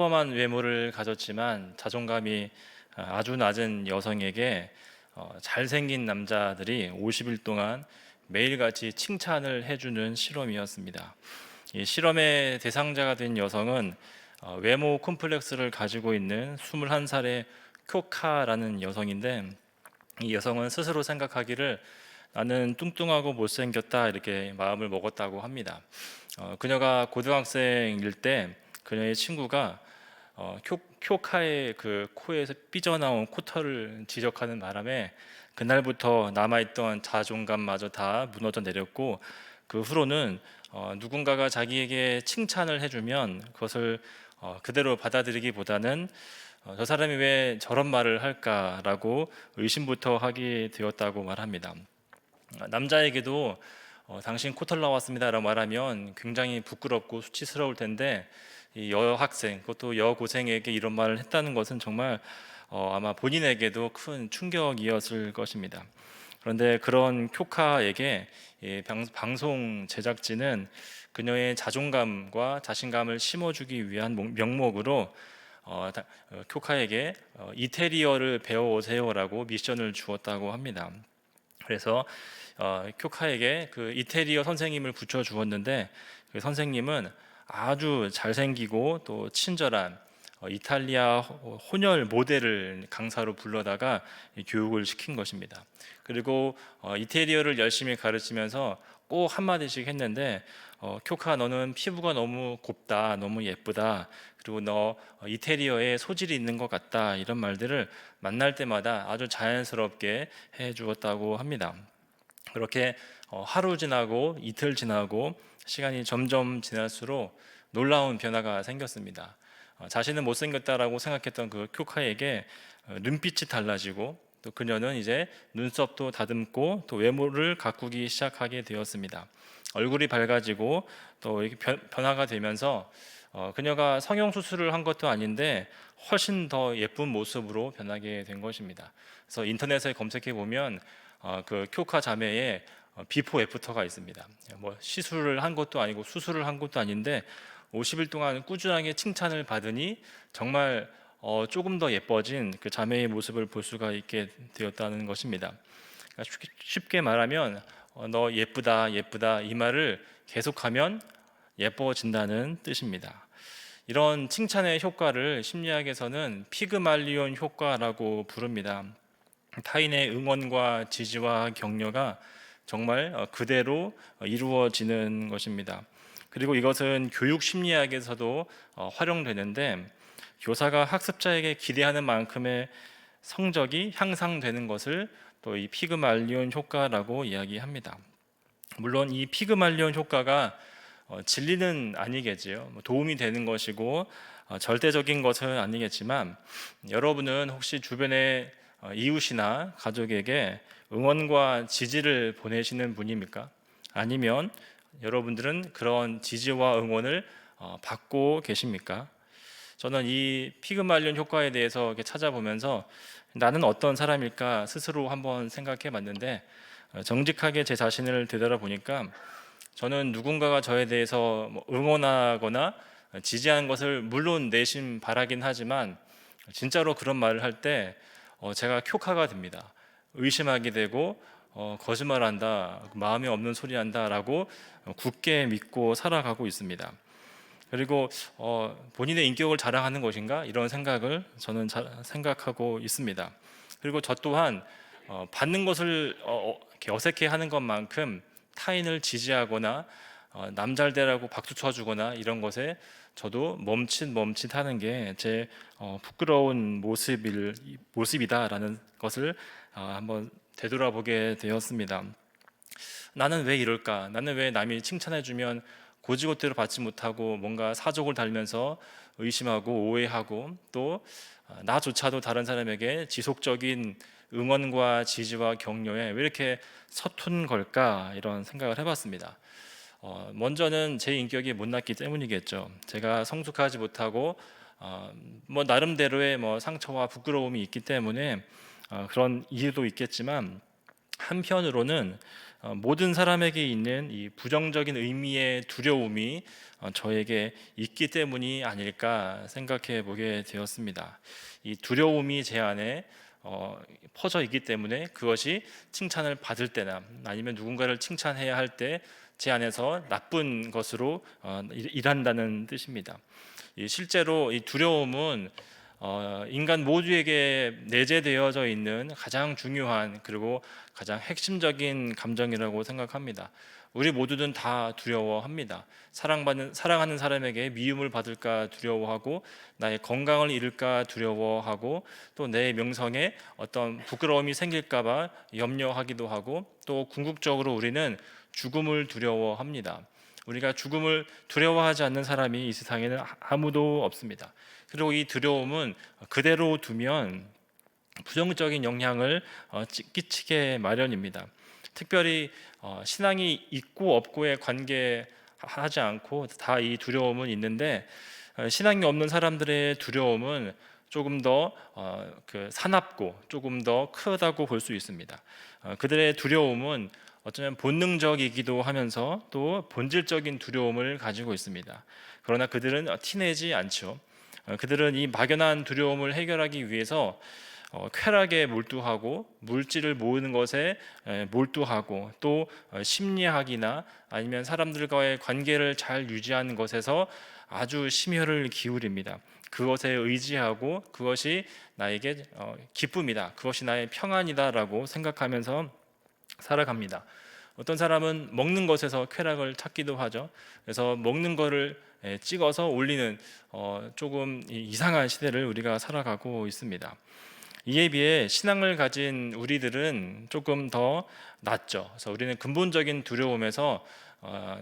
평범한 외모를 가졌지만 자존감이 아주 낮은 여성에게 잘생긴 남자들이 50일 동안 매일같이 칭찬을 해주는 실험이었습니다. 이 실험의 대상자가 된 여성은 외모 콤플렉스를 가지고 있는 21살의 쿄카라는 여성인데, 이 여성은 스스로 생각하기를 나는 뚱뚱하고 못생겼다 이렇게 마음을 먹었다고 합니다. 그녀가 고등학생일 때 그녀의 친구가 쿄카의 그 코에서 삐져나온 코털을 지적하는 바람에 그날부터 남아있던 자존감마저 다 무너져 내렸고, 그 후로는 누군가가 자기에게 칭찬을 해주면 그것을 그대로 받아들이기보다는 저 사람이 왜 저런 말을 할까라고 의심부터 하게 되었다고 말합니다. 남자에게도 당신 코털 나왔습니다라고 말하면 굉장히 부끄럽고 수치스러울 텐데, 이 여학생, 그것도 여고생에게 이런 말을 했다는 것은 정말 아마 본인에게도 큰 충격이었을 것입니다. 그런데 그런 쿄카에게 이 방송 제작진은 그녀의 자존감과 자신감을 심어주기 위한 명목으로 쿄카에게 이태리어를 배워오세요라고 미션을 주었다고 합니다. 그래서 쿄카에게 그 이태리어 선생님을 붙여 주었는데, 그 선생님은 아주 잘생기고 또 친절한 이탈리아 혼혈 모델을 강사로 불러다가 교육을 시킨 것입니다. 그리고 이태리어를 열심히 가르치면서 꼭 한마디씩 했는데, 쿄카 너는 피부가 너무 곱다, 너무 예쁘다, 그리고 너 이태리어에 소질이 있는 것 같다, 이런 말들을 만날 때마다 아주 자연스럽게 해 주었다고 합니다. 그렇게 하루 지나고 이틀 지나고 시간이 점점 지날수록 놀라운 변화가 생겼습니다. 자신은 못생겼다라고 생각했던 그 쿄카에게 눈빛이 달라지고, 또 그녀는 이제 눈썹도 다듬고 또 외모를 가꾸기 시작하게 되었습니다. 얼굴이 밝아지고 또 이렇게 변화가 되면서 그녀가 성형 수술을 한 것도 아닌데 훨씬 더 예쁜 모습으로 변하게 된 것입니다. 그래서 인터넷에 검색해 보면 그 쿄카 자매의 비포 애프터가 있습니다. 뭐 시술을 한 것도 아니고 수술을 한 것도 아닌데 50일 동안 꾸준하게 칭찬을 받으니 정말 조금 더 예뻐진 그 자매의 모습을 볼 수가 있게 되었다는 것입니다. 그러니까 쉽게 말하면 너 예쁘다 예쁘다 이 말을 계속하면 예뻐진다는 뜻입니다. 이런 칭찬의 효과를 심리학에서는 피그말리온 효과라고 부릅니다. 타인의 응원과 지지와 격려가 정말 그대로 이루어지는 것입니다. 그리고 이것은 교육 심리학에서도 활용되는데, 교사가 학습자에게 기대하는 만큼의 성적이 향상되는 것을 또 이 피그말리온 효과라고 이야기합니다. 물론 이 피그말리온 효과가 진리는 아니겠지요. 도움이 되는 것이고 절대적인 것은 아니겠지만, 여러분은 혹시 주변에 이웃이나 가족에게 응원과 지지를 보내시는 분입니까? 아니면 여러분들은 그런 지지와 응원을 받고 계십니까? 저는 이 피그말리온 효과에 대해서 이렇게 찾아보면서 나는 어떤 사람일까 스스로 한번 생각해 봤는데, 정직하게 제 자신을 되돌아보니까 저는 누군가가 저에 대해서 뭐 응원하거나 지지하는 것을 물론 내심 바라긴 하지만, 진짜로 그런 말을 할 때 제가 쿄카가 됩니다. 의심하게 되고 거짓말한다, 마음에 없는 소리 한다라고 굳게 믿고 살아가고 있습니다. 그리고 본인의 인격을 자랑하는 것인가 이런 생각을 저는 생각하고 있습니다. 그리고 저 또한 받는 것을 이렇게 어색해하는 것만큼 타인을 지지하거나 남 잘되라고 박수 쳐주거나 이런 것에 저도 멈칫멈칫하는 게 제 부끄러운 모습이다라는 것을 한번 되돌아보게 되었습니다. 나는 왜 이럴까? 나는 왜 남이 칭찬해주면 고지고대로 받지 못하고 뭔가 사족을 달면서 의심하고 오해하고, 또 나조차도 다른 사람에게 지속적인 응원과 지지와 격려에 왜 이렇게 서툰 걸까? 이런 생각을 해봤습니다. 먼저는 제 인격이 못났기 때문이겠죠. 제가 성숙하지 못하고 뭐 나름대로의 뭐 상처와 부끄러움이 있기 때문에 그런 이유도 있겠지만, 한편으로는 모든 사람에게 있는 이 부정적인 의미의 두려움이 저에게 있기 때문이 아닐까 생각해 보게 되었습니다. 이 두려움이 제 안에 퍼져 있기 때문에 그것이 칭찬을 받을 때나 아니면 누군가를 칭찬해야 할 때 제 안에서 나쁜 것으로 일한다는 뜻입니다. 실제로 이 두려움은 인간 모두에게 내재되어져 있는 가장 중요한 그리고 가장 핵심적인 감정이라고 생각합니다. 우리 모두는 다 두려워합니다. 사랑하는 사람에게 미움을 받을까 두려워하고, 나의 건강을 잃을까 두려워하고, 또 내 명성에 어떤 부끄러움이 생길까봐 염려하기도 하고, 또 궁극적으로 우리는 죽음을 두려워합니다. 우리가 죽음을 두려워하지 않는 사람이 이 세상에는 아무도 없습니다. 그리고 이 두려움은 그대로 두면 부정적인 영향을 끼치게 마련입니다. 특별히 신앙이 있고 없고에 관계하지 않고 다 이 두려움은 있는데, 신앙이 없는 사람들의 두려움은 조금 더 사납고 조금 더 크다고 볼 수 있습니다. 그들의 두려움은 어쩌면 본능적이기도 하면서 또 본질적인 두려움을 가지고 있습니다. 그러나 그들은 티내지 않죠. 그들은 이 막연한 두려움을 해결하기 위해서 쾌락에 몰두하고 물질을 모으는 것에 몰두하고 또 심리학이나 아니면 사람들과의 관계를 잘 유지하는 것에서 아주 심혈을 기울입니다. 그것에 의지하고 그것이 나에게 기쁨이다, 그것이 나의 평안이다라고 생각하면서 살아갑니다. 어떤 사람은 먹는 것에서 쾌락을 찾기도 하죠. 그래서 먹는 거를 찍어서 올리는 조금 이상한 시대를 우리가 살아가고 있습니다. 이에 비해 신앙을 가진 우리들은 조금 더 낫죠. 그래서 우리는 근본적인 두려움에서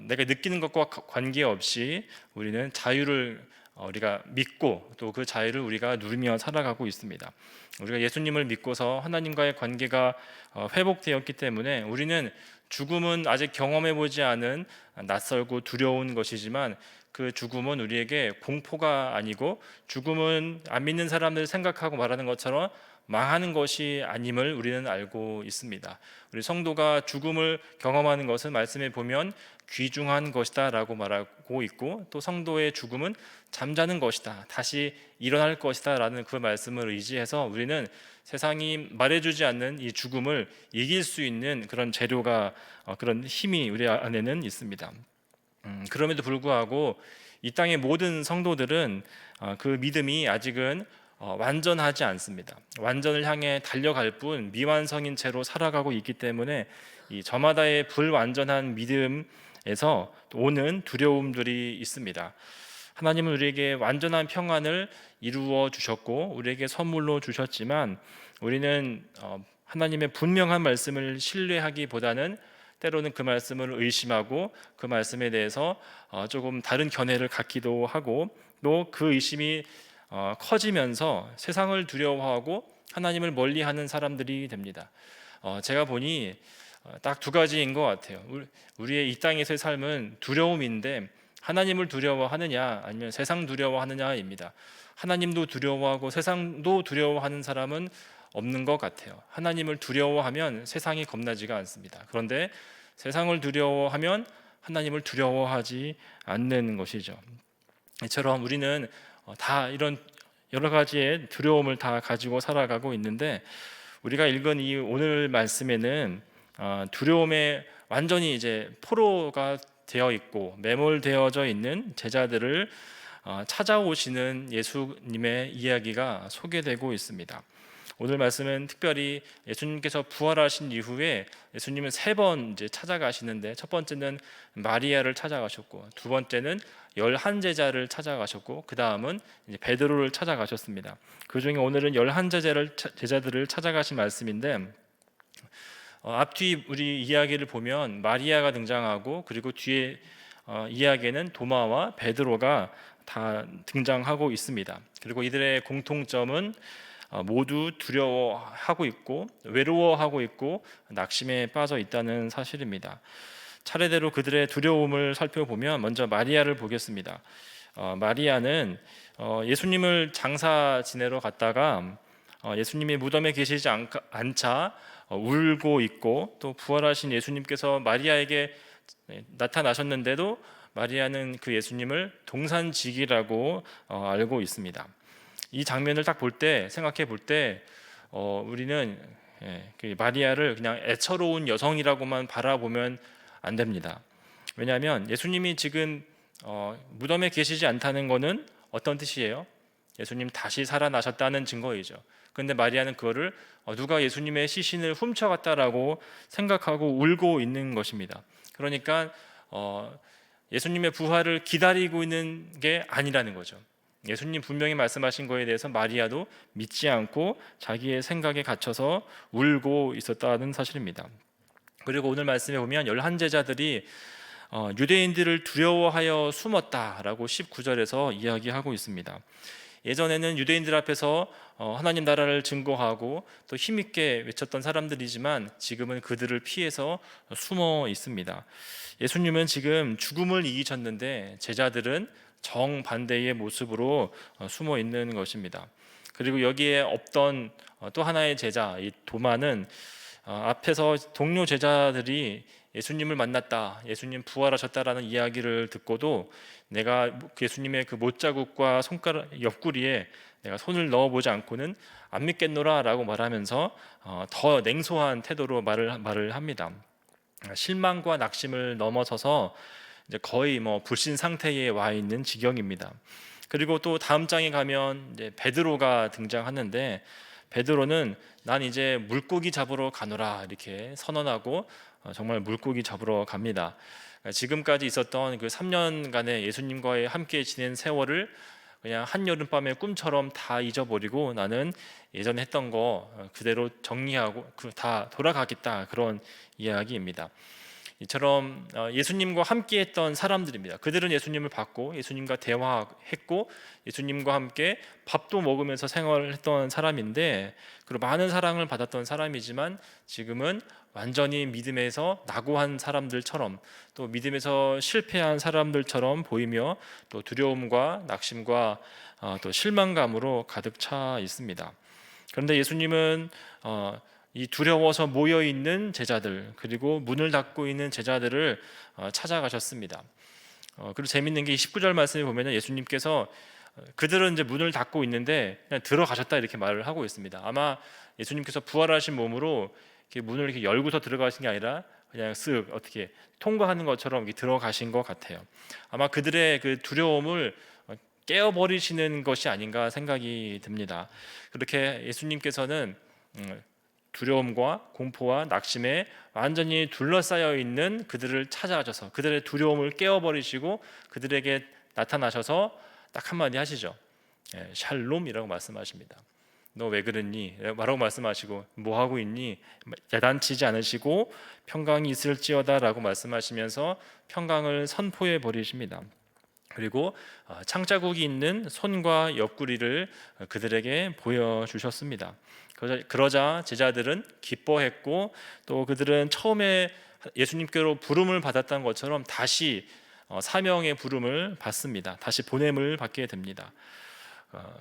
내가 느끼는 것과 관계없이 우리는 자유를 우리가 믿고 또 그 자유를 우리가 누리며 살아가고 있습니다. 우리가 예수님을 믿고서 하나님과의 관계가 회복되었기 때문에 우리는 죽음은 아직 경험해 보지 않은 낯설고 두려운 것이지만, 그 죽음은 우리에게 공포가 아니고, 죽음은 안 믿는 사람들 생각하고 말하는 것처럼 망하는 것이 아님을 우리는 알고 있습니다. 우리 성도가 죽음을 경험하는 것은 말씀에 보면 귀중한 것이다 라고 말하고 있고, 또 성도의 죽음은 잠자는 것이다, 다시 일어날 것이다 라는 그 말씀을 의지해서 우리는 세상이 말해주지 않는 이 죽음을 이길 수 있는 그런 재료가, 그런 힘이 우리 안에는 있습니다. 그럼에도 불구하고 이 땅의 모든 성도들은 그 믿음이 아직은 완전하지 않습니다. 완전을 향해 달려갈 뿐 미완성인 채로 살아가고 있기 때문에 이 저마다의 불완전한 믿음에서 오는 두려움들이 있습니다. 하나님은 우리에게 완전한 평안을 이루어 주셨고 우리에게 선물로 주셨지만, 우리는 하나님의 분명한 말씀을 신뢰하기보다는 때로는 그 말씀을 의심하고 그 말씀에 대해서 조금 다른 견해를 갖기도 하고, 또 그 의심이 커지면서 세상을 두려워하고 하나님을 멀리하는 사람들이 됩니다. 제가 보니 딱 두 가지인 것 같아요. 우리의 이 땅에서의 삶은 두려움인데, 하나님을 두려워하느냐 아니면 세상 두려워하느냐입니다. 하나님도 두려워하고 세상도 두려워하는 사람은 없는 것 같아요. 하나님을 두려워하면 세상이 겁나지가 않습니다. 그런데 세상을 두려워하면 하나님을 두려워하지 않는 것이죠. 이처럼 우리는 다 이런 여러 가지의 두려움을 다 가지고 살아가고 있는데, 우리가 읽은 이 오늘 말씀에는 두려움에 완전히 이제 포로가 되어 있고 매몰되어져 있는 제자들을 찾아오시는 예수님의 이야기가 소개되고 있습니다. 오늘 말씀은 특별히 예수님께서 부활하신 이후에 예수님은 세 번 이제 찾아가시는데, 첫 번째는 마리아를 찾아가셨고, 두 번째는 11제자를 찾아가셨고, 그 다음은 베드로를 찾아가셨습니다. 그 중에 오늘은 11제자들을 찾아가신 말씀인데, 앞뒤 우리 이야기를 보면 마리아가 등장하고, 그리고 뒤에 이야기에는 도마와 베드로가 다 등장하고 있습니다. 그리고 이들의 공통점은 모두 두려워하고 있고 외로워하고 있고 낙심에 빠져 있다는 사실입니다. 차례대로 그들의 두려움을 살펴보면 먼저 마리아를 보겠습니다. 마리아는 예수님을 장사 지내러 갔다가 예수님이 무덤에 계시지 않자 울고 있고, 또 부활하신 예수님께서 마리아에게 나타나셨는데도 마리아는 그 예수님을 동산직이라고 알고 있습니다. 이 장면을 딱 볼 때, 생각해 볼 때 우리는 그 마리아를 그냥 애처로운 여성이라고만 바라보면 안 됩니다. 왜냐하면 예수님이 지금 무덤에 계시지 않다는 것은 어떤 뜻이에요? 예수님 다시 살아나셨다는 증거이죠. 그런데 마리아는 그거를 누가 예수님의 시신을 훔쳐갔다라고 생각하고 울고 있는 것입니다. 그러니까 예수님의 부활을 기다리고 있는 게 아니라는 거죠. 예수님 분명히 말씀하신 거에 대해서 마리아도 믿지 않고 자기의 생각에 갇혀서 울고 있었다는 사실입니다. 그리고 오늘 말씀에 보면 11제자들이 유대인들을 두려워하여 숨었다라고 19절에서 이야기하고 있습니다. 예전에는 유대인들 앞에서 하나님 나라를 증거하고 또 힘있게 외쳤던 사람들이지만 지금은 그들을 피해서 숨어 있습니다. 예수님은 지금 죽음을 이기셨는데 제자들은 정반대의 모습으로 숨어 있는 것입니다. 그리고 여기에 없던 또 하나의 제자, 이 도마는 앞에서 동료 제자들이 예수님을 만났다, 예수님 부활하셨다라는 이야기를 듣고도 내가 예수님의 그 못자국과 손가락 옆구리에 내가 손을 넣어보지 않고는 안 믿겠노라라고 말하면서 더 냉소한 태도로 말을 합니다. 실망과 낙심을 넘어서서 이제 거의 불신 상태에 와 있는 지경입니다. 그리고 또 다음 장에 가면 이제 베드로가 등장하는데, 베드로는 난 이제 물고기 잡으러 가노라 이렇게 선언하고 정말 물고기 잡으러 갑니다. 지금까지 있었던 그 3년간의 예수님과의 함께 지낸 세월을 그냥 한여름밤의 꿈처럼 다 잊어버리고 나는 예전에 했던 거 그대로 정리하고 다 돌아가겠다, 그런 이야기입니다. 이처럼 예수님과 함께 했던 사람들입니다. 그들은 예수님을 받고 예수님과 대화했고 예수님과 함께 밥도 먹으면서 생활을 했던 사람인데, 그리고 많은 사랑을 받았던 사람이지만 지금은 완전히 믿음에서 낙오한 사람들처럼, 또 믿음에서 실패한 사람들처럼 보이며 또 두려움과 낙심과 또 실망감으로 가득 차 있습니다. 그런데 예수님은 이 두려워서 모여 있는 제자들, 그리고 문을 닫고 있는 제자들을 찾아가셨습니다. 그리고 재밌는 게 19절 말씀에 보면 예수님께서 그들은 이제 문을 닫고 있는데 그냥 들어가셨다 이렇게 말을 하고 있습니다. 아마 예수님께서 부활하신 몸으로 이렇게 문을 이렇게 열고서 들어가신 게 아니라 그냥 쓱 어떻게 통과하는 것처럼 이렇게 들어가신 것 같아요. 아마 그들의 그 두려움을 깨어버리시는 것이 아닌가 생각이 듭니다. 그렇게 예수님께서는 두려움과 공포와 낙심에 완전히 둘러싸여 있는 그들을 찾아가셔서 그들의 두려움을 깨어버리시고 그들에게 나타나셔서 딱 한마디 하시죠. 샬롬이라고 말씀하십니다. 너 왜 그랬니? 라고 말씀하시고 뭐 하고 있니? 야단치지 않으시고 평강이 있을지어다 라고 말씀하시면서 평강을 선포해 버리십니다. 그리고 창자국이 있는 손과 옆구리를 그들에게 보여주셨습니다. 그러자 제자들은 기뻐했고 또 그들은 처음에 예수님께로 부름을 받았던 것처럼 다시 사명의 부름을 받습니다. 다시 보냄을 받게 됩니다.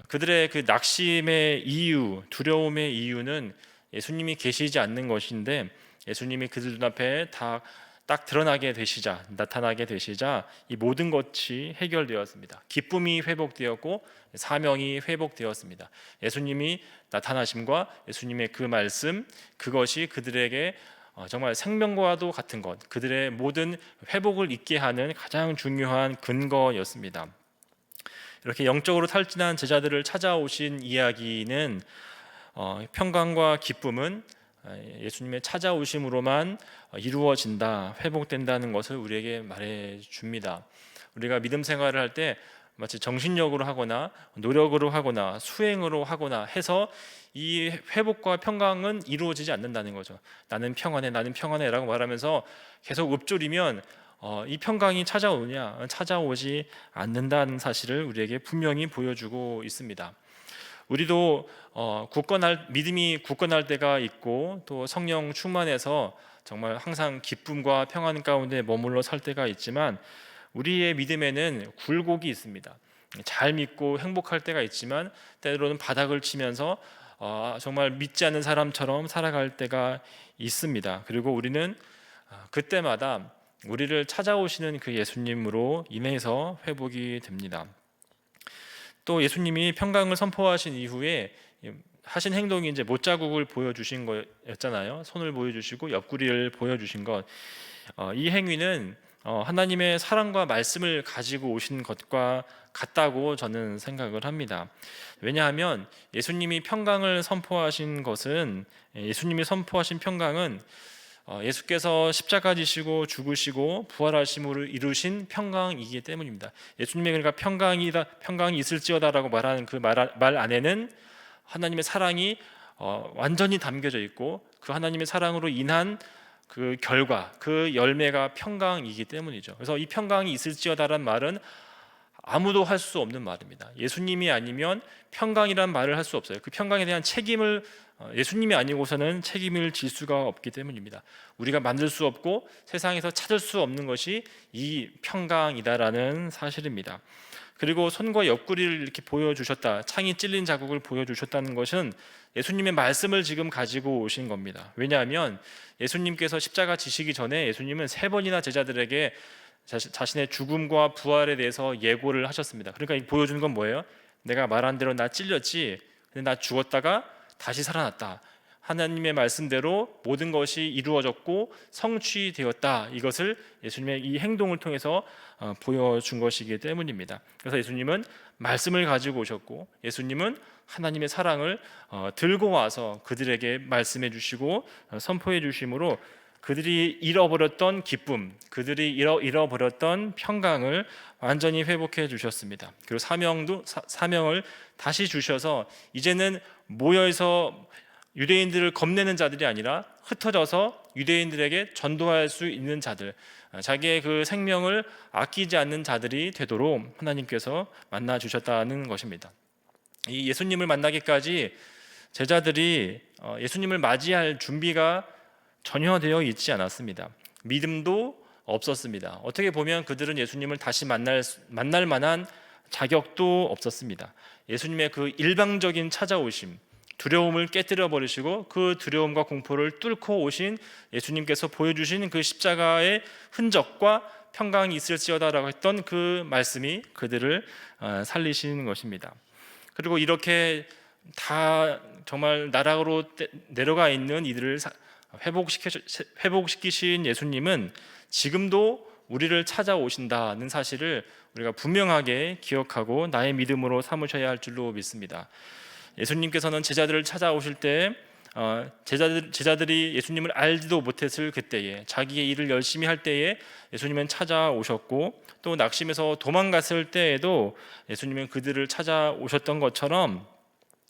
그들의 그 낙심의 이유, 두려움의 이유는 예수님이 계시지 않는 것인데 예수님이 그들 눈앞에 딱 드러나게 되시자, 나타나게 되시자 이 모든 것이 해결되었습니다. 기쁨이 회복되었고 사명이 회복되었습니다. 예수님이 나타나심과 예수님의 그 말씀, 그것이 그들에게 정말 생명과도 같은 것, 그들의 모든 회복을 있게 하는 가장 중요한 근거였습니다. 이렇게 영적으로 탈진한 제자들을 찾아오신 이야기는 평강과 기쁨은 예수님의 찾아오심으로만 이루어진다, 회복된다는 것을 우리에게 말해줍니다. 우리가 믿음 생활을 할 때 마치 정신력으로 하거나 노력으로 하거나 수행으로 하거나 해서 이 회복과 평강은 이루어지지 않는다는 거죠. 나는 평안해, 나는 평안해 라고 말하면서 계속 읊조리면 이 평강이 찾아오지 않는다는 사실을 우리에게 분명히 보여주고 있습니다. 우리도 믿음이 굳건할 때가 있고 또 성령 충만해서 정말 항상 기쁨과 평안 가운데 머물러 살 때가 있지만 우리의 믿음에는 굴곡이 있습니다. 잘 믿고 행복할 때가 있지만 때로는 바닥을 치면서 정말 믿지 않는 사람처럼 살아갈 때가 있습니다. 그리고 우리는 그때마다 우리를 찾아오시는 그 예수님으로 인해서 회복이 됩니다. 또 예수님이 평강을 선포하신 이후에 하신 행동이 이제 못자국을 보여주신 거였잖아요. 손을 보여주시고 옆구리를 보여주신 것. 이 행위는 하나님의 사랑과 말씀을 가지고 오신 것과 같다고 저는 생각을 합니다. 왜냐하면 예수님이 평강을 선포하신 것은, 예수님이 선포하신 평강은 예수께서 십자가 지시고 죽으시고 부활하심으로 이루신 평강이기 때문입니다. 예수님의 그러니까 평강이 있을지어다라고 말하는 그 말 안에는 하나님의 사랑이 완전히 담겨져 있고, 그 하나님의 사랑으로 인한 그 결과, 그 열매가 평강이기 때문이죠. 그래서 이 평강이 있을지어다라는 말은 아무도 할 수 없는 말입니다. 예수님이 아니면 평강이란 말을 할 수 없어요. 그 평강에 대한 책임을 예수님이 아니고서는 책임을 질 수가 없기 때문입니다. 우리가 만들 수 없고 세상에서 찾을 수 없는 것이 이 평강이다라는 사실입니다. 그리고 손과 옆구리를 이렇게 보여주셨다, 창이 찔린 자국을 보여주셨다는 것은 예수님의 말씀을 지금 가지고 오신 겁니다. 왜냐하면 예수님께서 십자가 지시기 전에 예수님은 3번이나 제자들에게 자신의 죽음과 부활에 대해서 예고를 하셨습니다. 그러니까 보여주는 건 뭐예요? 내가 말한 대로 나 찔렸지, 근데 나 죽었다가 다시 살아났다. 하나님의 말씀대로 모든 것이 이루어졌고 성취되었다. 이것을 예수님의 이 행동을 통해서 보여준 것이기 때문입니다. 그래서 예수님은 말씀을 가지고 오셨고, 예수님은 하나님의 사랑을 들고 와서 그들에게 말씀해 주시고 선포해 주심으로 그들이 잃어버렸던 기쁨, 그들이 잃어버렸던 평강을 완전히 회복해 주셨습니다. 그리고 사명을 다시 주셔서 이제는 모여서 유대인들을 겁내는 자들이 아니라 흩어져서 유대인들에게 전도할 수 있는 자들, 자기의 그 생명을 아끼지 않는 자들이 되도록 하나님께서 만나 주셨다는 것입니다. 이 예수님을 만나기까지 제자들이 예수님을 맞이할 준비가 전혀 되어 있지 않았습니다. 믿음도 없었습니다. 어떻게 보면 그들은 예수님을 다시 만날 만한 자격도 없었습니다. 예수님의 그 일방적인 찾아오심, 두려움을 깨뜨려 버리시고 그 두려움과 공포를 뚫고 오신 예수님께서 보여주신 그 십자가의 흔적과 평강이 있을지어다라고 했던 그 말씀이 그들을 살리시는 것입니다. 그리고 이렇게 다 정말 나락으로 내려가 있는 이들을 회복시키신 예수님은 지금도 우리를 찾아오신다는 사실을 우리가 분명하게 기억하고 나의 믿음으로 삼으셔야 할 줄로 믿습니다. 예수님께서는 제자들을 찾아오실 때 제자들이 예수님을 알지도 못했을 그때에, 자기의 일을 열심히 할 때에 예수님은 찾아오셨고, 또 낙심해서 도망갔을 때에도 예수님은 그들을 찾아오셨던 것처럼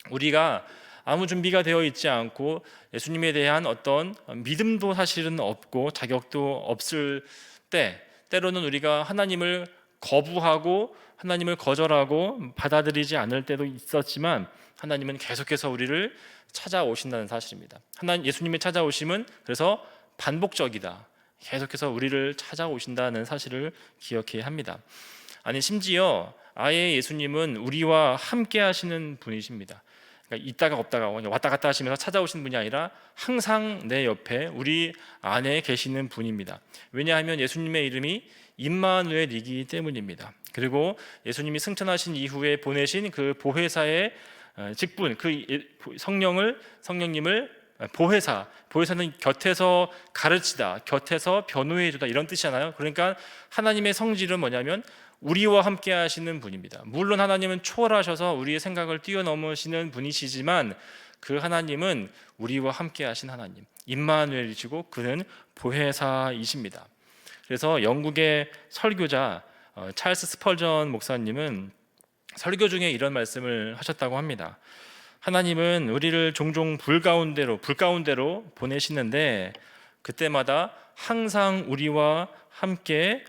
우리가 아무 준비가 되어 있지 않고 예수님에 대한 어떤 믿음도 사실은 없고 자격도 없을 때, 때로는 우리가 하나님을 거부하고 하나님을 거절하고 받아들이지 않을 때도 있었지만 하나님은 계속해서 우리를 찾아오신다는 사실입니다. 예수님의 찾아오심은 그래서 반복적이다. 계속해서 우리를 찾아오신다는 사실을 기억해야 합니다. 아니, 심지어 아예 예수님은 우리와 함께 하시는 분이십니다. 그러니까 있다가 없다가 왔다 갔다 하시면서 찾아오시는 분이 아니라 항상 내 옆에 우리 안에 계시는 분입니다. 왜냐하면 예수님의 이름이 임마누엘이기 때문입니다. 그리고 예수님이 승천하신 이후에 보내신 그 보혜사의 직분, 그 성령님을 보혜사는 곁에서 가르치다, 곁에서 변호해 주다, 이런 뜻이잖아요. 그러니까 하나님의 성질은 뭐냐면 우리와 함께 하시는 분입니다. 물론 하나님은 초월하셔서 우리의 생각을 뛰어넘으시는 분이시지만 그 하나님은 우리와 함께 하신 하나님, 임마누엘이시고 그는 보혜사이십니다. 그래서 영국의 설교자 찰스 스펄전 목사님은 설교 중에 이런 말씀을 하셨다고 합니다. 하나님은 우리를 종종 불 가운데로 보내시는데 그때마다 항상 우리와 함께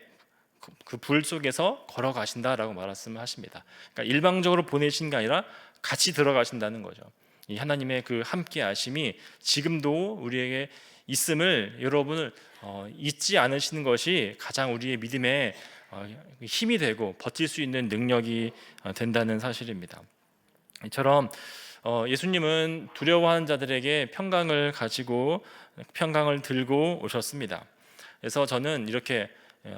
그 불 속에서 걸어가신다라고 말씀하십니다. 그러니까 일방적으로 보내신 게 아니라 같이 들어가신다는 거죠. 이 하나님의 그 함께 하심이 지금도 우리에게 있음을 여러분을 잊지 않으시는 것이 가장 우리의 믿음에 힘이 되고 버틸 수 있는 능력이 된다는 사실입니다. 이처럼 예수님은 두려워하는 자들에게 평강을 들고 오셨습니다. 그래서 저는 이렇게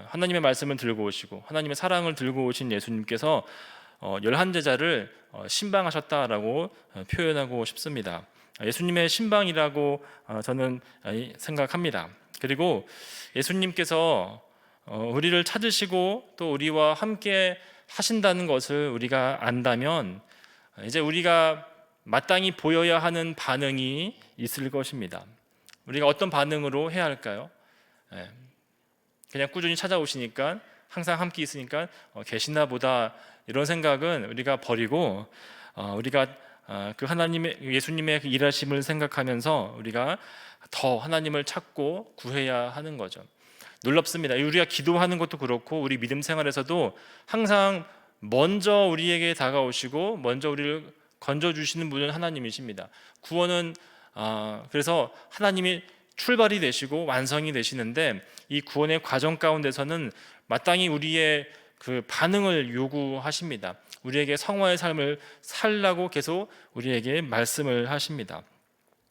하나님의 말씀을 들고 오시고 하나님의 사랑을 들고 오신 예수님께서 11제자를 신방하셨다라고 표현하고 싶습니다. 예수님의 신방이라고 저는 생각합니다. 그리고 예수님께서 우리를 찾으시고 또 우리와 함께 하신다는 것을 우리가 안다면 이제 우리가 마땅히 보여야 하는 반응이 있을 것입니다. 우리가 어떤 반응으로 해야 할까요? 그냥 꾸준히 찾아오시니까 항상 함께 있으니까 계시나 보다 이런 생각은 우리가 버리고 우리가 그 하나님의 예수님의 그 일하심을 생각하면서 우리가 더 하나님을 찾고 구해야 하는 거죠. 놀랍습니다. 우리가 기도하는 것도 그렇고 우리 믿음 생활에서도 항상 먼저 우리에게 다가오시고 먼저 우리를 건져주시는 분은 하나님이십니다. 구원은 그래서 하나님이 출발이 되시고 완성이 되시는데 이 구원의 과정 가운데서는 마땅히 우리의 그 반응을 요구하십니다. 우리에게 성화의 삶을 살라고 계속 우리에게 말씀을 하십니다.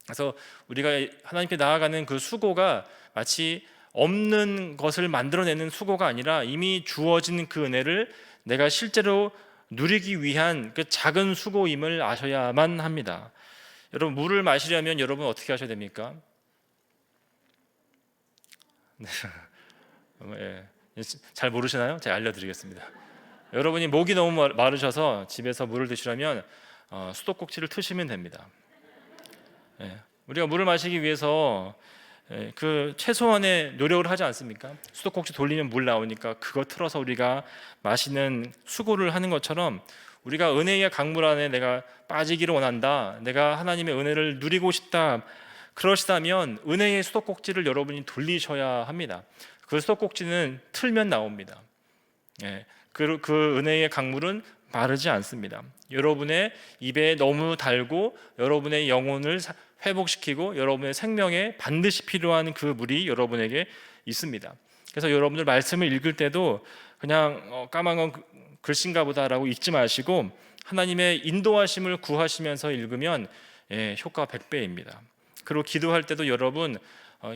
그래서 우리가 하나님께 나아가는 그 수고가 마치 없는 것을 만들어내는 수고가 아니라 이미 주어진 그 은혜를 내가 실제로 누리기 위한 그 작은 수고임을 아셔야만 합니다. 여러분, 물을 마시려면 여러분 어떻게 하셔야 됩니까? 잘 모르시나요? 제가 알려드리겠습니다. 여러분이 목이 너무 마르셔서 집에서 물을 드시려면 수도꼭지를 트시면 됩니다. 우리가 물을 마시기 위해서 그 최소한의 노력을 하지 않습니까? 수도꼭지 돌리면 물 나오니까 그거 틀어서 우리가 마시는 수고를 하는 것처럼 우리가 은혜의 강물 안에 내가 빠지기를 원한다, 내가 하나님의 은혜를 누리고 싶다, 그러시다면 은혜의 수도꼭지를 여러분이 돌리셔야 합니다. 그 수도꼭지는 틀면 나옵니다. 그 은혜의 강물은 마르지 않습니다. 여러분의 입에 너무 달고 여러분의 영혼을 회복시키고 여러분의 생명에 반드시 필요한 그 물이 여러분에게 있습니다. 그래서 여러분들 말씀을 읽을 때도 그냥 까만 건 글씨인가 보다라고 읽지 마시고 하나님의 인도하심을 구하시면서 읽으면 효과 100배입니다. 그리고 기도할 때도 여러분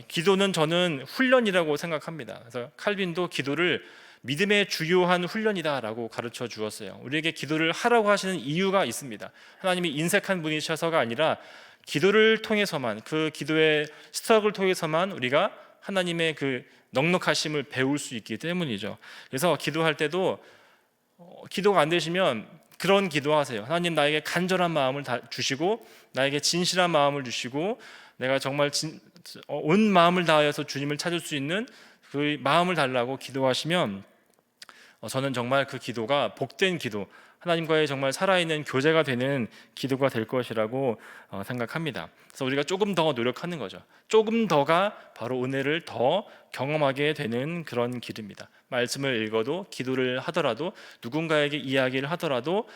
기도는 저는 훈련이라고 생각합니다. 그래서 칼빈도 기도를 믿음의 주요한 훈련이다라고 가르쳐 주었어요. 우리에게 기도를 하라고 하시는 이유가 있습니다. 하나님이 인색한 분이셔서가 아니라 기도를 통해서만, 그 기도의 스트럭을 통해서만 우리가 하나님의 그 넉넉하심을 배울 수 있기 때문이죠. 그래서 기도할 때도 기도가 안 되시면 그런 기도하세요. 하나님, 나에게 간절한 마음을 주시고 나에게 진실한 마음을 주시고 내가 정말 온 마음을 다하여서 주님을 찾을 수 있는 그 마음을 달라고 기도하시면 저는 정말 그 기도가 복된 기도, 하나님과의 정말 살아있는 교제가 되는 기도가 될 것이라고 생각합니다. 그래서 우리가 조금 더 노력하는 거죠. 조금 더가 바로 은혜를 더 경험하게 되는 그런 길입니다. 말씀을 읽어도, 기도를 하더라도, 누군가에게 이야기를 하더라도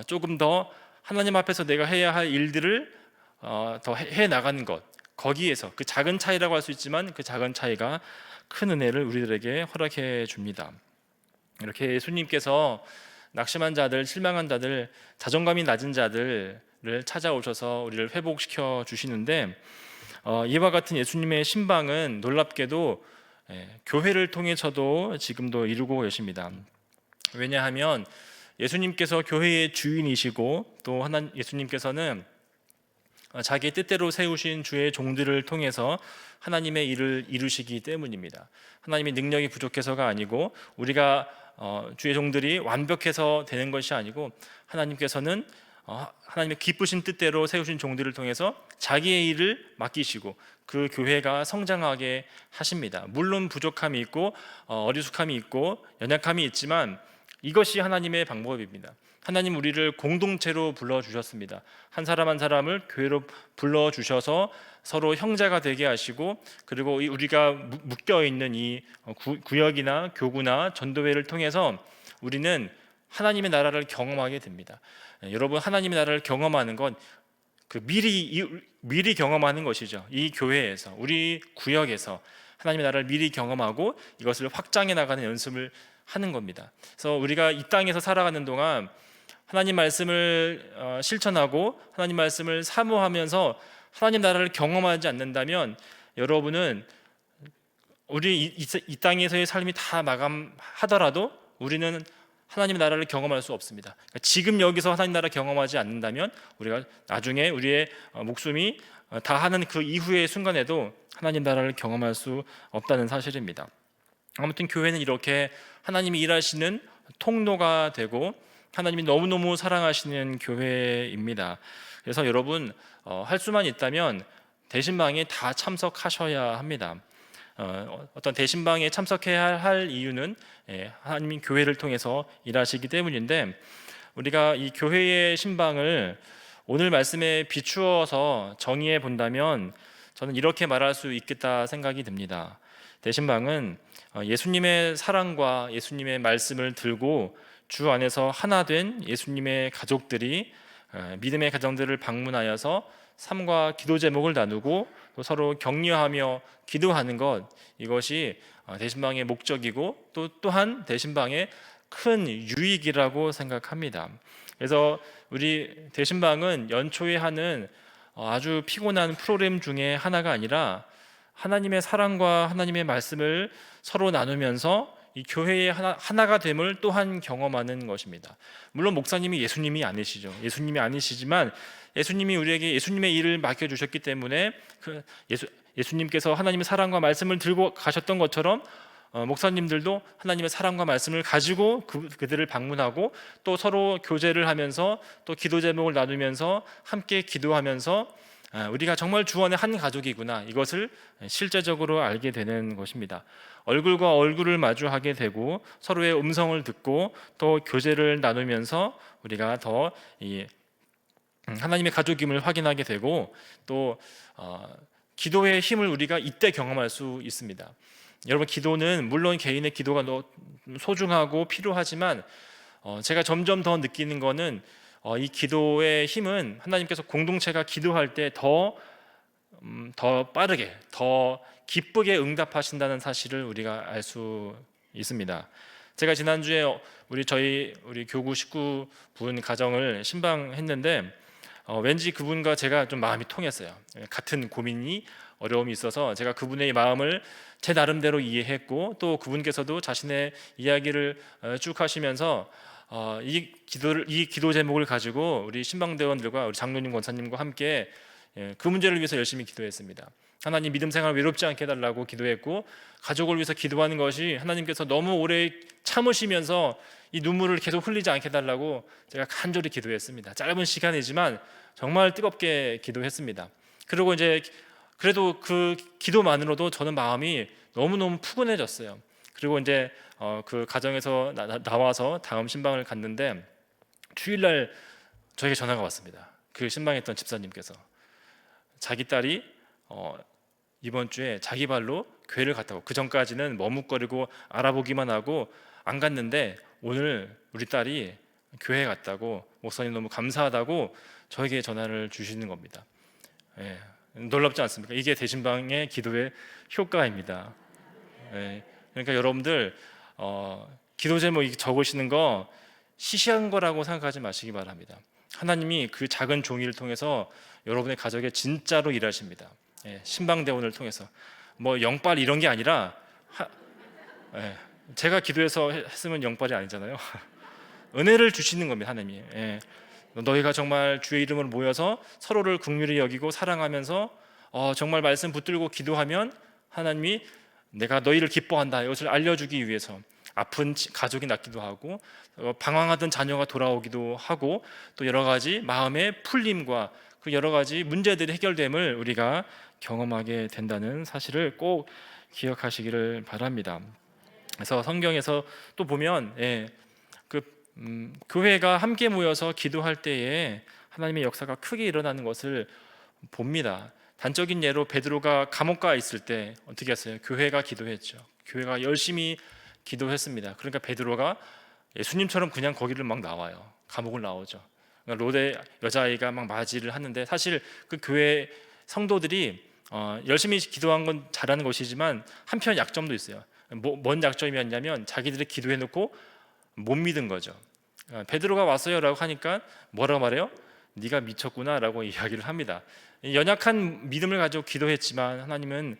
조금 더 하나님 앞에서 내가 해야 할 일들을 더 해나가는 것, 거기에서 그 작은 차이라고 할 수 있지만 그 작은 차이가 큰 은혜를 우리들에게 허락해 줍니다. 이렇게 예수님께서 낙심한 자들, 실망한 자들, 자존감이 낮은 자들을 찾아오셔서 우리를 회복시켜 주시는데 이와 같은 예수님의 신방은 놀랍게도 교회를 통해서도 지금도 이루고 계십니다. 왜냐하면 예수님께서 교회의 주인이시고 또 예수님께서는 자기 뜻대로 세우신 주의 종들을 통해서 하나님의 일을 이루시기 때문입니다. 하나님의 능력이 부족해서가 아니고 우리가 주의 종들이 완벽해서 되는 것이 아니고 하나님께서는 하나님의 기쁘신 뜻대로 세우신 종들을 통해서 자기의 일을 맡기시고 그 교회가 성장하게 하십니다. 물론 부족함이 있고 어리숙함이 있고 연약함이 있지만 이것이 하나님의 방법입니다. 하나님 우리를 공동체로 불러주셨습니다. 한 사람 한 사람을 교회로 불러주셔서 서로 형제가 되게 하시고 그리고 우리가 묶여있는 이 구역이나 교구나 전도회를 통해서 우리는 하나님의 나라를 경험하게 됩니다. 여러분, 하나님의 나라를 경험하는 건 그 미리 경험하는 것이죠. 이 교회에서, 우리 구역에서 하나님의 나라를 미리 경험하고 이것을 확장해 나가는 연습을 하는 겁니다. 그래서 우리가 이 땅에서 살아가는 동안 하나님 말씀을 실천하고 하나님 말씀을 사모하면서 하나님 나라를 경험하지 않는다면 여러분은 우리 이 땅에서의 삶이 다 마감하더라도 우리는 하나님 나라를 경험할 수 없습니다. 그러니까 지금 여기서 하나님 나라 경험하지 않는다면 우리가 나중에 우리의 목숨이 다하는 그 이후의 순간에도 하나님 나라를 경험할 수 없다는 사실입니다. 아무튼 교회는 이렇게 하나님이 일하시는 통로가 되고 하나님이 너무너무 사랑하시는 교회입니다. 그래서 여러분 할 수만 있다면 대신방에 다 참석하셔야 합니다. 어떤 대신방에 참석해야 할 이유는 하나님이 교회를 통해서 일하시기 때문인데, 우리가 이 교회의 신방을 오늘 말씀에 비추어서 정의해 본다면 저는 이렇게 말할 수 있겠다 생각이 듭니다. 대신방은 예수님의 사랑과 예수님의 말씀을 들고 주 안에서 하나 된 예수님의 가족들이 믿음의 가정들을 방문하여서 삶과 기도 제목을 나누고 또 서로 격려하며 기도하는 것, 이것이 대신방의 목적이고 또한 대신방의 큰 유익이라고 생각합니다. 그래서 우리 대신방은 연초에 하는 아주 피곤한 프로그램 중에 하나가 아니라 하나님의 사랑과 하나님의 말씀을 서로 나누면서 이 교회의 하나가 됨을 또한 경험하는 것입니다. 물론 목사님이 예수님이 아니시죠. 예수님이 아니시지만 예수님이 우리에게 예수님의 일을 맡겨주셨기 때문에 예수님께서 하나님의 사랑과 말씀을 들고 가셨던 것처럼 목사님들도 하나님의 사랑과 말씀을 가지고 그들을 방문하고 또 서로 교제를 하면서 또 기도 제목을 나누면서 함께 기도하면서 우리가 정말 주 안에 한 가족이구나, 이것을 실제적으로 알게 되는 것입니다. 얼굴과 얼굴을 마주하게 되고 서로의 음성을 듣고 또 교제를 나누면서 우리가 더 하나님의 가족임을 확인하게 되고 또 기도의 힘을 우리가 이때 경험할 수 있습니다. 여러분, 기도는 물론 개인의 기도가 소중하고 필요하지만 제가 점점 더 느끼는 거는 이 기도의 힘은 하나님께서 공동체가 기도할 때 더 빠르게 더 기쁘게 응답하신다는 사실을 우리가 알 수 있습니다. 제가 지난주에 우리 교구 식구분 가정을 신방했는데 왠지 그분과 제가 좀 마음이 통했어요. 같은 고민이 어려움이 있어서 제가 그분의 마음을 제 나름대로 이해했고 또 그분께서도 자신의 이야기를 쭉 하시면서 이 기도 제목을 가지고 우리 신방대원들과 우리 장로님 권사님과 함께 그 문제를 위해서 열심히 기도했습니다. 하나님 믿음 생활 외롭지 않게 해달라고 기도했고, 가족을 위해서 기도하는 것이 하나님께서 너무 오래 참으시면서 이 눈물을 계속 흘리지 않게 해달라고 제가 간절히 기도했습니다. 짧은 시간이지만 정말 뜨겁게 기도했습니다. 그리고 이제 그래도 그 기도만으로도 저는 마음이 너무너무 푸근해졌어요. 그리고 이제 그 가정에서 나와서 다음 신방을 갔는데 주일날 저에게 전화가 왔습니다. 그 신방했던 집사님께서 자기 딸이 이번 주에 자기 발로 교회를 갔다고, 그 전까지는 머뭇거리고 알아보기만 하고 안 갔는데 오늘 우리 딸이 교회에 갔다고, 목사님 너무 감사하다고 저에게 전화를 주시는 겁니다. 놀랍지 않습니까? 이게 대신방의 기도의 효과입니다. 그러니까 여러분들 기도 제목 적으시는 거 시시한 거라고 생각하지 마시기 바랍니다. 하나님이 그 작은 종이를 통해서 여러분의 가족에 진짜로 일하십니다. 신방대원을 통해서 뭐 영빨 이런 게 아니라 제가 기도해서 했으면 영빨이 아니잖아요. 은혜를 주시는 겁니다. 하나님이. 너희가 정말 주의 이름으로 모여서 서로를 긍휼히 여기고 사랑하면서 정말 말씀 붙들고 기도하면 하나님이 내가 너희를 기뻐한다, 이것을 알려주기 위해서 아픈 가족이 낫기도 하고 방황하던 자녀가 돌아오기도 하고 또 여러 가지 마음의 풀림과 그 여러 가지 문제들이 해결됨을 우리가 경험하게 된다는 사실을 꼭 기억하시기를 바랍니다. 그래서 성경에서 또 보면 교회가 함께 모여서 기도할 때에 하나님의 역사가 크게 일어나는 것을 봅니다. 단적인 예로 베드로가 감옥 가 있을 때 어떻게 했어요? 교회가 기도했죠. 교회가 열심히 기도했습니다. 그러니까 베드로가 예수님처럼 그냥 거기를 막 나와요. 감옥을 나오죠. 그러니까 로데 여자아이가 막 맞이를 하는데, 사실 그 교회 성도들이 열심히 기도한 건 잘하는 것이지만 한편 약점도 있어요. 뭔 약점이었냐면 자기들이 기도해놓고 못 믿은 거죠. 베드로가 왔어요라고 하니까 뭐라고 말해요? 네가 미쳤구나라고 이야기를 합니다. 연약한 믿음을 가지고 기도했지만 하나님은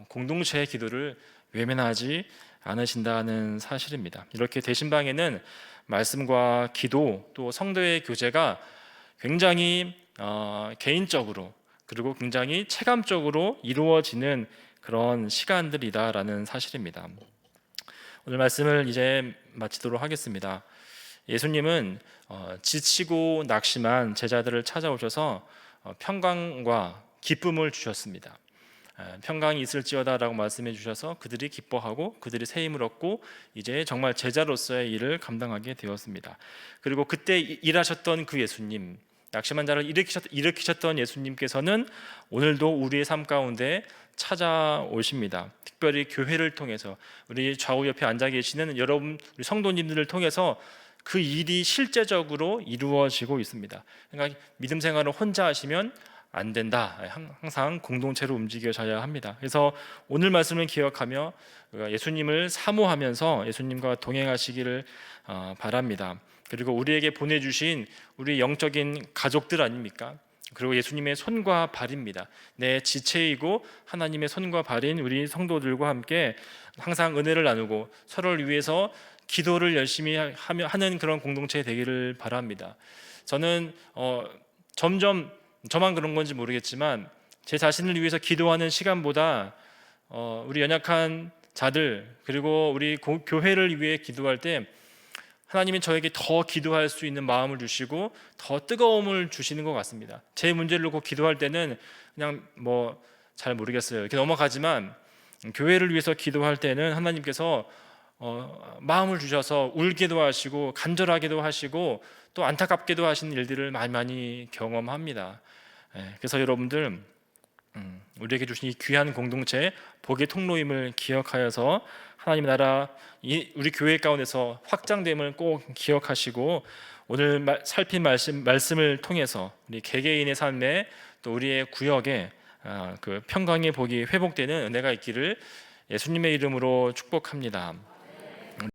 공동체의 기도를 외면하지 않으신다는 사실입니다. 이렇게 대신방에는 말씀과 기도 또 성도의 교제가 굉장히 개인적으로 그리고 굉장히 체감적으로 이루어지는 그런 시간들이다라는 사실입니다. 오늘 말씀을 이제 마치도록 하겠습니다. 예수님은 지치고 낙심한 제자들을 찾아오셔서 평강과 기쁨을 주셨습니다. 평강이 있을지어다라고 말씀해 주셔서 그들이 기뻐하고 그들이 새 힘을 얻고 이제 정말 제자로서의 일을 감당하게 되었습니다. 그리고 그때 일하셨던 그 예수님, 낙심한 자를 일으키셨던 예수님께서는 오늘도 우리의 삶 가운데 찾아오십니다. 특별히 교회를 통해서 우리 좌우 옆에 앉아 계시는 여러분 우리 성도님들을 통해서 그 일이 실제적으로 이루어지고 있습니다. 그러니까 믿음 생활을 혼자 하시면 안 된다. 항상 공동체로 움직여져야 합니다. 그래서 오늘 말씀을 기억하며 예수님을 사모하면서 예수님과 동행하시기를 바랍니다. 그리고 우리에게 보내주신 우리 영적인 가족들 아닙니까? 그리고 예수님의 손과 발입니다. 내 지체이고 하나님의 손과 발인 우리 성도들과 함께 항상 은혜를 나누고 서로를 위해서 기도를 열심히 하는 그런 공동체 되기를 바랍니다. 저는 점점 저만 그런 건지 모르겠지만 제 자신을 위해서 기도하는 시간보다 우리 연약한 자들 그리고 우리 교회를 위해 기도할 때 하나님이 저에게 더 기도할 수 있는 마음을 주시고 더 뜨거움을 주시는 것 같습니다. 제 문제를 놓고 기도할 때는 그냥 잘 모르겠어요 이렇게 넘어가지만 교회를 위해서 기도할 때는 하나님께서 마음을 주셔서 울게도 하시고 간절하게도 하시고 또 안타깝게도 하시는 일들을 많이 경험합니다. 그래서 여러분들 우리에게 주신 이 귀한 공동체 복의 통로임을 기억하여서 하나님의 나라 우리 교회 가운데서 확장됨을 꼭 기억하시고 오늘 살핀 말씀을 통해서 우리 개개인의 삶에 또 우리의 구역에 그 평강의 복이 회복되는 은혜가 있기를 예수님의 이름으로 축복합니다.